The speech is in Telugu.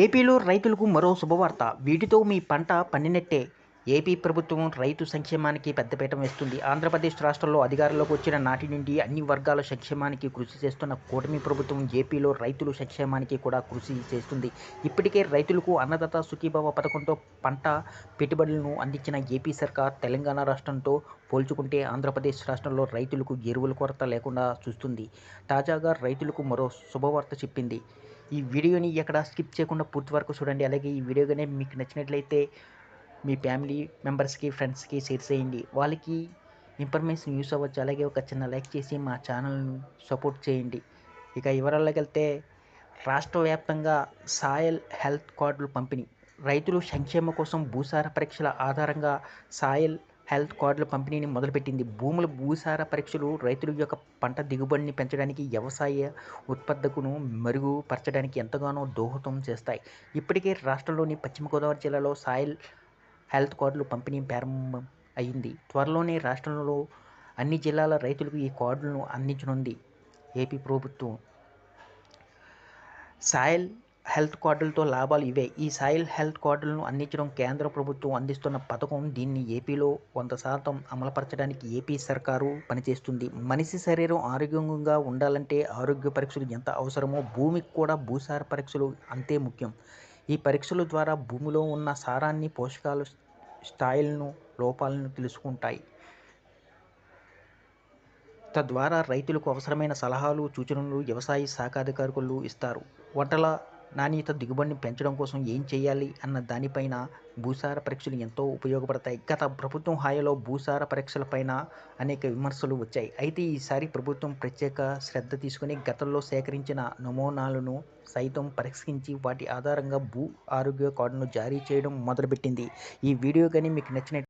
ఏపీలో రైతులకు మరో శుభవార్త. వీటితో మీ పంట పండినట్టే. ఏపీ ప్రభుత్వం రైతు సంక్షేమానికి పెద్దపీట వేస్తుంది. ఆంధ్రప్రదేశ్ రాష్ట్రంలో అధికారంలోకి వచ్చిన నాటి నుండి అన్ని వర్గాల సంక్షేమానికి కృషి చేస్తున్న కూటమి ప్రభుత్వం ఏపీలో రైతుల సంక్షేమానికి కూడా కృషి చేస్తుంది. ఇప్పటికే రైతులకు అన్నదాత సుఖీభవ పథకంతో పంట పెట్టుబడులను అందించిన ఏపీ సర్కార్ తెలంగాణ రాష్ట్రంతో పోల్చుకుంటే ఆంధ్రప్రదేశ్ రాష్ట్రంలో రైతులకు ఎరువుల కొరత లేకుండా చూస్తుంది. తాజాగా రైతులకు మరో శుభవార్త చెప్పింది. ఈ వీడియోని ఎక్కడ స్కిప్ చేయకుండా పూర్తి వరకు చూడండి. అలాగే ఈ వీడియో కానీ మీకు నచ్చినట్లయితే మీ ఫ్యామిలీ మెంబర్స్కి, ఫ్రెండ్స్కి షేర్ చేయండి. వాళ్ళకి ఇన్ఫర్మేషన్ యూస్ అవ్వచ్చు. అలాగే ఒక చిన్న లైక్ చేసి మా ఛానల్ను సపోర్ట్ చేయండి. ఇక వివరాల్లోకి వెళ్తే, రాష్ట్ర వ్యాప్తంగా సాయిల్ హెల్త్ కార్డులు పంపిణీ. రైతులు సంక్షేమం కోసం భూసార పరీక్షల ఆధారంగా సాయిల్ హెల్త్ కార్డుల పంపిణీని మొదలుపెట్టింది. భూముల భూసార పరీక్షలు రైతుల యొక్క పంట దిగుబడిని పెంచడానికి, వ్యవసాయ ఉత్పాదకతను మెరుగుపరచడానికి ఎంతగానో దోహదం చేస్తాయి. ఇప్పటికే రాష్ట్రంలోని పశ్చిమ గోదావరి జిల్లాలో సాయిల్ హెల్త్ కార్డులు పంపిణీ ప్రారంభం అయింది. త్వరలోనే రాష్ట్రంలో అన్ని జిల్లాల రైతులకు ఈ కార్డులను అందించనుంది ఏపీ ప్రభుత్వం. సాయిల్ హెల్త్ కార్డులతో లాభాలు ఇవే. ఈ సాయిల్ హెల్త్ కార్డులను అందించడం కేంద్ర ప్రభుత్వం అందిస్తున్న పథకం. దీన్ని ఏపీలో 100% అమలుపరచడానికి ఏపీ సర్కారు పనిచేస్తుంది. మనిషి శరీరం ఆరోగ్యంగా ఉండాలంటే ఆరోగ్య పరీక్షలు ఎంత అవసరమో భూమికి కూడా భూసార పరీక్షలు అంతే ముఖ్యం. ఈ పరీక్షల ద్వారా భూమిలో ఉన్న సారాన్ని, పోషకాల స్థాయిలను, లోపాలను తెలుసుకుంటాయి. తద్వారా రైతులకు అవసరమైన సలహాలు, సూచనలు వ్యవసాయ శాఖ అధికారులు ఇస్తారు. పంటల నాణ్యత, దిగుబడిని పెంచడం కోసం ఏం చేయాలి అన్న దానిపైన భూసార పరీక్షలు ఎంతో ఉపయోగపడతాయి. గత ప్రభుత్వం హయాంలో భూసార పరీక్షలపైన అనేక విమర్శలు వచ్చాయి. అయితే ఈసారి ప్రభుత్వం ప్రత్యేక శ్రద్ధ తీసుకుని గతంలో సేకరించిన నమూనాలను సైతం పరీక్షించి వాటి ఆధారంగా భూ ఆరోగ్య కార్డును జారీ చేయడం మొదలుపెట్టింది. ఈ వీడియో కానీ మీకు నచ్చినట్లయితే